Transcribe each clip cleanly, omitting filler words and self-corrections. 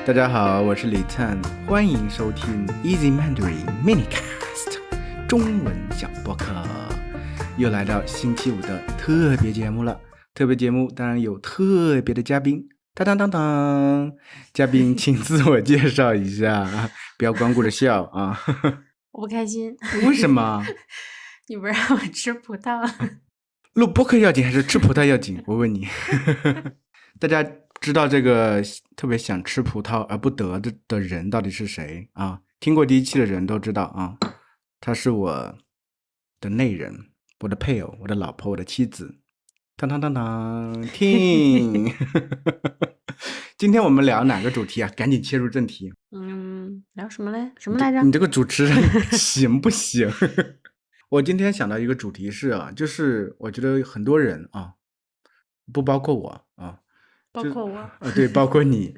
大家好，我是李灿，欢迎收听 Easy Mandarin Minicast 中文小播客。又来到星期五的特别节目了，特别节目当然有特别的嘉宾。当当当当，嘉宾请自我介绍一下，不要光顾着笑啊！我不开心。为什么？你不让我吃葡萄。录播客要紧还是吃葡萄要紧？我问你。大家知道这个特别想吃葡萄而不得的人到底是谁啊？听过第一期的人都知道啊，他是我的内人，我的配偶，我的老婆，我的妻子。当当当当，听。今天我们聊哪个主题啊？赶紧切入正题。聊什么嘞？什么来着？你这个主持人行不行？我今天想到一个主题是啊，就是我觉得很多人啊，不包括我啊，包括我。对，包括你，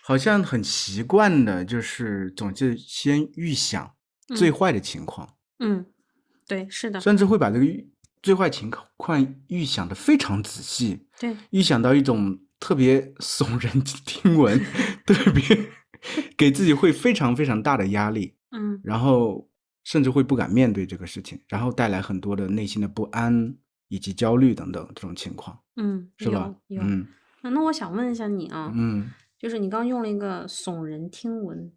好像很习惯的，就是总是先预想最坏的情况。对，是的。甚至会把这个最坏情况预想的非常仔细。对，预想到一种特别耸人听闻，特别给自己会非常非常大的压力。然后甚至会不敢面对这个事情，然后带来很多的内心的不安以及焦虑等等这种情况。是吧？有。那我想问一下你啊，就是你刚用了一个耸人听闻，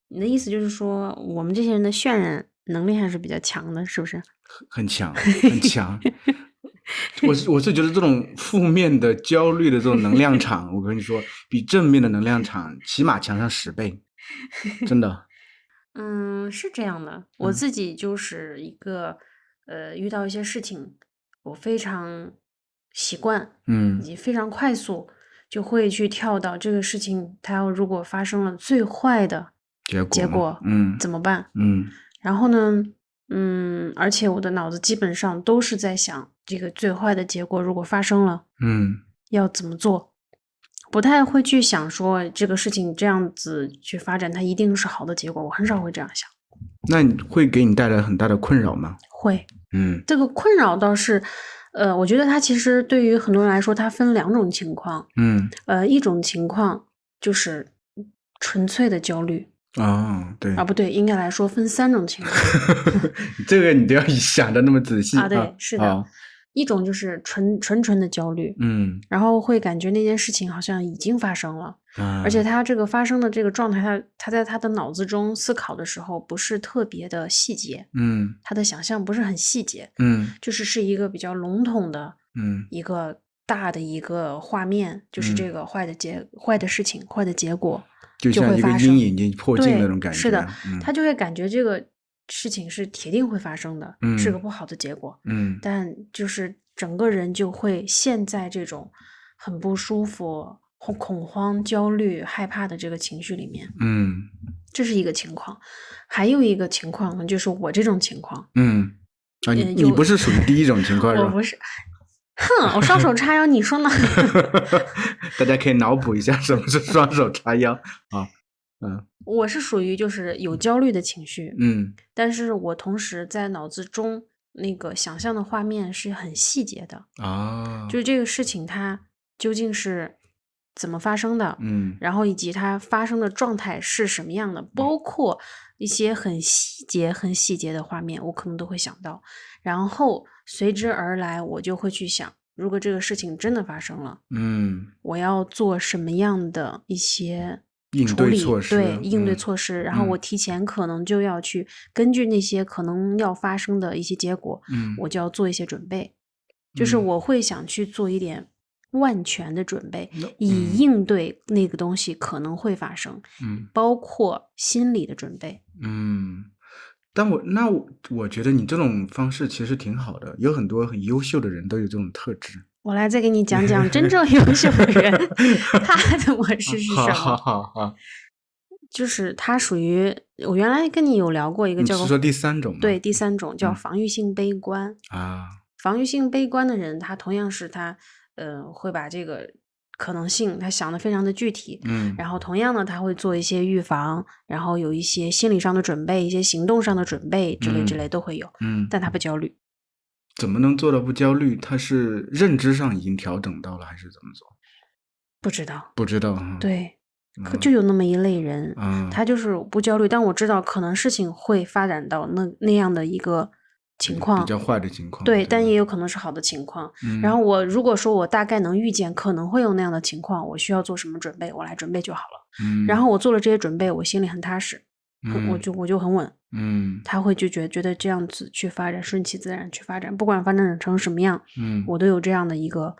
你的意思就是说我们这些人的渲染能力还是比较强的，是不是？很强，很强。我是觉得这种负面的焦虑的这种能量场，我跟你说，比正面的能量场起码强上10倍，真的。是这样的，我自己就是一个遇到一些事情，我非常习惯，以及非常快速就会去跳到这个事情，它要如果发生了最坏的结果，怎么办？然后呢，而且我的脑子基本上都是在想这个最坏的结果如果发生了，要怎么做？不太会去想说这个事情这样子去发展，它一定是好的结果，我很少会这样想。那你会给你带来很大的困扰吗？会。这个困扰倒是，我觉得它其实对于很多人来说，它分两种情况。一种情况就是纯粹的焦虑。对。不对，应该来说分3种情况。这个你都要想的那么仔细。对，是的。一种就是纯的焦虑，然后会感觉那件事情好像已经发生了，而且他这个发生的这个状态，他在他的脑子中思考的时候不是特别的细节，他的想象不是很细节，就是一个比较笼统的，一个大的一个画面，就是这个坏的事情，坏的结果就像一个阴影已经迫近那种感觉。是的，他就会感觉这个事情是铁定会发生的，是个不好的结果。但就是整个人就会陷在这种很不舒服、恐慌、焦虑、害怕的这个情绪里面。这是一个情况。还有一个情况呢，就是我这种情况。你不是属于第一种情况是吧？我不是。我双手叉腰，你说呢？大家可以脑补一下什么是双手叉腰啊。我是属于就是有焦虑的情绪，但是我同时在脑子中那个想象的画面是很细节的就是这个事情它究竟是怎么发生的，然后以及它发生的状态是什么样的，包括一些很细节的画面，我可能都会想到，然后随之而来，我就会去想，如果这个事情真的发生了，我要做什么样的一些应对措施。对，应对措施。然后我提前可能就要去根据那些可能要发生的一些结果，我就要做一些准备。就是我会想去做一点万全的准备，以应对那个东西可能会发生，包括心理的准备。但我觉得你这种方式其实挺好的，有很多很优秀的人都有这种特质。我来再给你讲讲真正优秀的人他的模式是什么。好。就是他属于我原来跟你有聊过一个叫做，你是说第3种吗？对，第3种叫防御性悲观。防御性悲观的人，他同样是他会把这个可能性他想得非常的具体，然后同样呢他会做一些预防，然后有一些心理上的准备，一些行动上的准备之类都会有，但他不焦虑。怎么能做到不焦虑？他是认知上已经调整到了还是怎么做？不知道。不知道。对，就有那么一类人，他就是不焦虑，但我知道可能事情会发展到那样的一个情况，比较坏的情况，对，但也有可能是好的情况。然后我如果说我大概能预见可能会有那样的情况，我需要做什么准备，我来准备就好了。然后我做了这些准备，我心里很踏实，我就很稳。他会就觉得这样子去发展，顺其自然去发展，不管发展成什么样，我都有这样的一个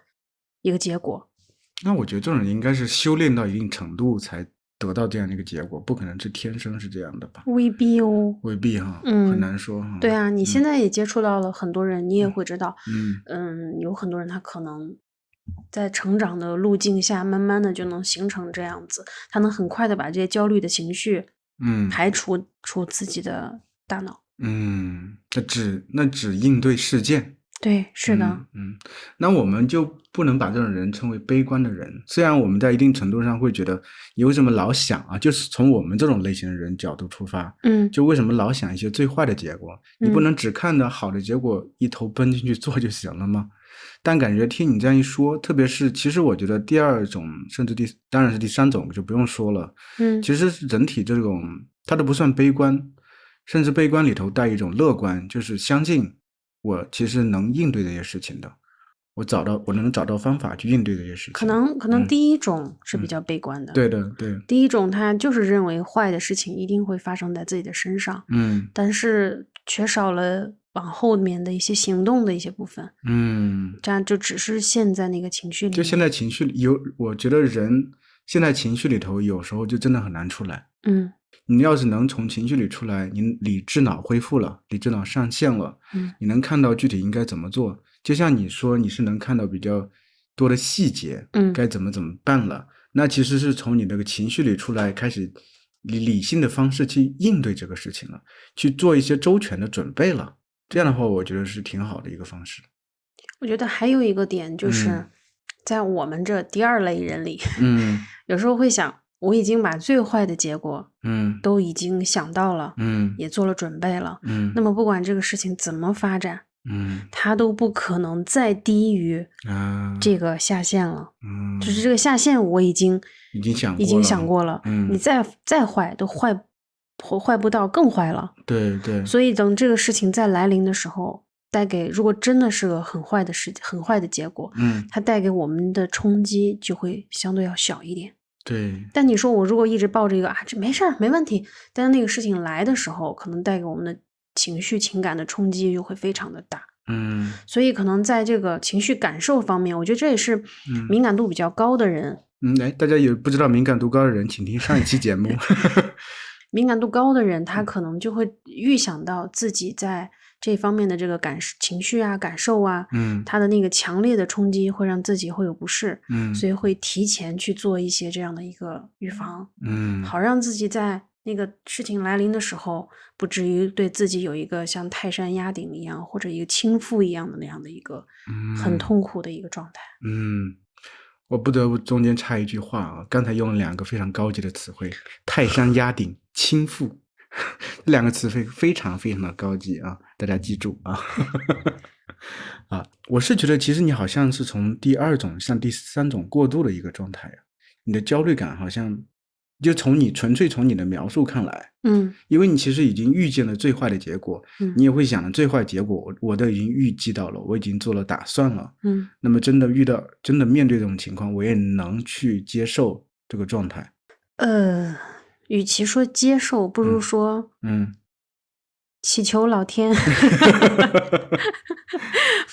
结果。那我觉得这种人应该是修炼到一定程度才得到这样的一个结果，不可能是天生是这样的吧？未必哦，未必哈，很难说哈。对啊，你现在也接触到了很多人，你也会知道，有很多人他可能在成长的路径下，慢慢的就能形成这样子，他能很快的把这些焦虑的情绪，排除出自己的大脑。那只应对事件。对，是的。那我们就不能把这种人称为悲观的人。虽然我们在一定程度上会觉得，你为什么老想啊？就是从我们这种类型的人角度出发，就为什么老想一些最坏的结果？你不能只看到好的结果一头奔进去做就行了吗？但感觉听你这样一说，特别是其实我觉得第二种，甚至当然是第三种就不用说了。其实整体这种它都不算悲观，甚至悲观里头带一种乐观，就是相信我其实能应对这些事情的，我能找到方法去应对这些事情。可能第一种是比较悲观的。对的，对。第一种他就是认为坏的事情一定会发生在自己的身上，但是缺少了往后面的一些行动的一些部分，这样就只是陷在那个情绪里面。就现在情绪里我觉得人现在情绪里头有时候就真的很难出来。你要是能从情绪里出来，你理智脑恢复了，理智脑上线了，你能看到具体应该怎么做。就像你说你是能看到比较多的细节，该怎么办了，那其实是从你那个情绪里出来，开始理性的方式去应对这个事情了，去做一些周全的准备了。这样的话我觉得是挺好的一个方式。我觉得还有一个点就是在我们这第二类人里，有时候会想，我已经把最坏的结果都已经想到了，也做了准备了，那么不管这个事情怎么发展，它都不可能再低于这个下限了。就是这个下限我已经想过了，你再坏都坏不到更坏了。对对。所以等这个事情再来临的时候，带给如果真的是个很坏的结果，它带给我们的冲击就会相对要小一点。对。但你说我如果一直抱着一个这没事儿没问题，但是那个事情来的时候，可能带给我们的情绪情感的冲击就会非常的大。所以可能在这个情绪感受方面，我觉得这也是敏感度比较高的人。大家有不知道敏感度高的人，请听上一期节目。敏感度高的人，他可能就会预想到自己在这方面的这个情绪啊、感受啊，他的那个强烈的冲击会让自己会有不适，所以会提前去做一些这样的一个预防，好让自己在那个事情来临的时候，不至于对自己有一个像泰山压顶一样，或者一个倾覆一样的那样的一个很痛苦的一个状态。我不得不中间插一句话啊，刚才用了2个非常高级的词汇，泰山压顶、倾覆，这2个词汇非常非常的高级啊，大家记住啊。我是觉得其实你好像是从第2种向第3种过渡的一个状态啊，你的焦虑感好像就纯粹从你的描述看来，因为你其实已经预见了最坏的结果，你也会想的最坏结果我都已经预计到了，我已经做了打算了，那么真的面对这种情况，我也能去接受这个状态。与其说接受，不如说祈求老天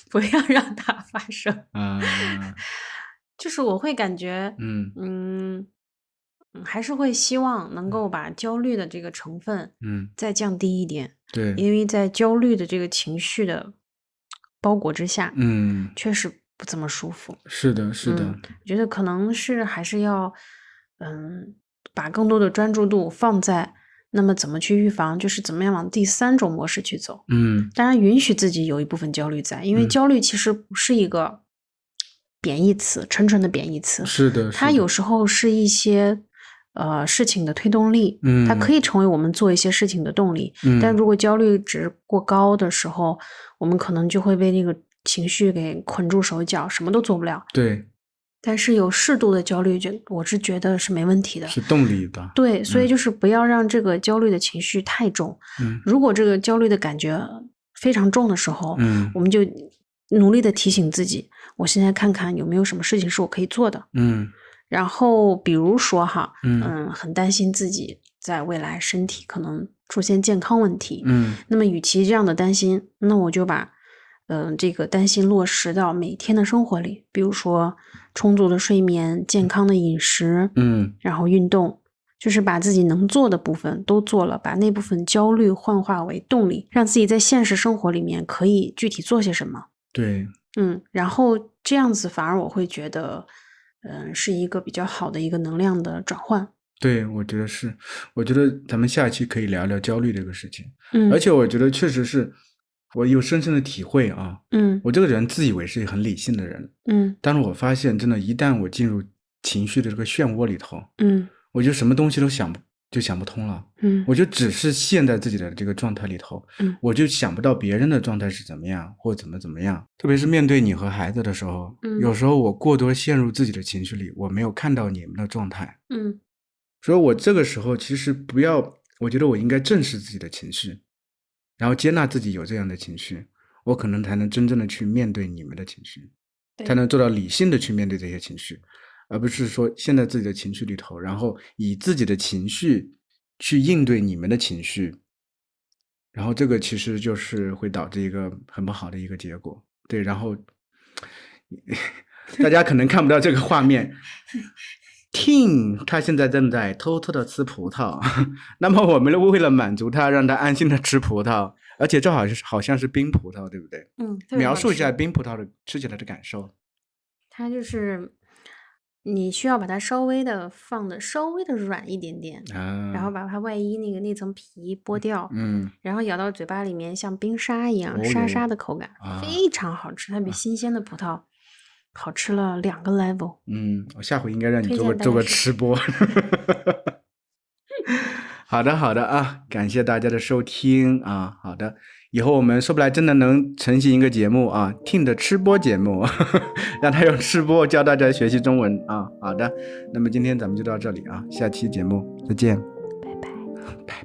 不要让它发生。就是我会感觉还是会希望能够把焦虑的这个成分再降低一点。对，因为在焦虑的这个情绪的包裹之下，确实不怎么舒服。是的是的。我觉得可能是还是要把更多的专注度放在那么怎么去预防，就是怎么样往第3种模式去走。当然允许自己有一部分焦虑在，因为焦虑其实不是一个贬义词，纯纯的贬义词。是的，它有时候是一些事情的推动力，它可以成为我们做一些事情的动力。但如果焦虑值过高的时候，我们可能就会被那个情绪给捆住手脚，什么都做不了。对，但是有适度的焦虑，我是觉得是没问题的，是动力的。对，所以就是不要让这个焦虑的情绪太重。如果这个焦虑的感觉非常重的时候，我们就努力的提醒自己，我现在看看有没有什么事情是我可以做的。然后比如说哈，很担心自己在未来身体可能出现健康问题。那么与其这样的担心，那我就把这个担心落实到每天的生活里，比如说充足的睡眠、健康的饮食，然后运动，就是把自己能做的部分都做了，把那部分焦虑幻化为动力，让自己在现实生活里面可以具体做些什么。对，然后这样子反而我会觉得，是一个比较好的一个能量的转换。对，我觉得是，我觉得咱们下期可以聊聊焦虑这个事情。而且我觉得确实是。我有深深的体会啊，我这个人自以为是很理性的人，但是我发现真的，一旦我进入情绪的这个漩涡里头，我就什么东西都想不通了，我就只是陷在自己的这个状态里头，我就想不到别人的状态是怎么样或怎么样，特别是面对你和孩子的时候，有时候我过多陷入自己的情绪里，我没有看到你们的状态，所以我这个时候其实不要，我觉得我应该正视自己的情绪。然后接纳自己有这样的情绪，我可能才能真正的去面对你们的情绪，才能做到理性的去面对这些情绪，而不是说陷在自己的情绪里头，然后以自己的情绪去应对你们的情绪，然后这个其实就是会导致一个很不好的一个结果。对，然后大家可能看不到这个画面。Ting 他现在正在偷偷的吃葡萄，那么我们为了满足他，让他安心的吃葡萄，而且这好像是冰葡萄，对不对？描述一下冰葡萄的吃起来的感受。它就是你需要把它稍微的放的稍微的软一点点，然后把它外衣那层皮剥掉，然后咬到嘴巴里面像冰沙一样，沙沙的口感，非常好吃，它比新鲜的葡萄好吃了2个 level。我下回应该让你做个吃播。好的啊，感谢大家的收听啊。好的，以后我们说不来真的能成型一个节目啊，Ting 的吃播节目，让他用吃播教大家学习中文啊。好的，那么今天咱们就到这里啊，下期节目再见，拜拜。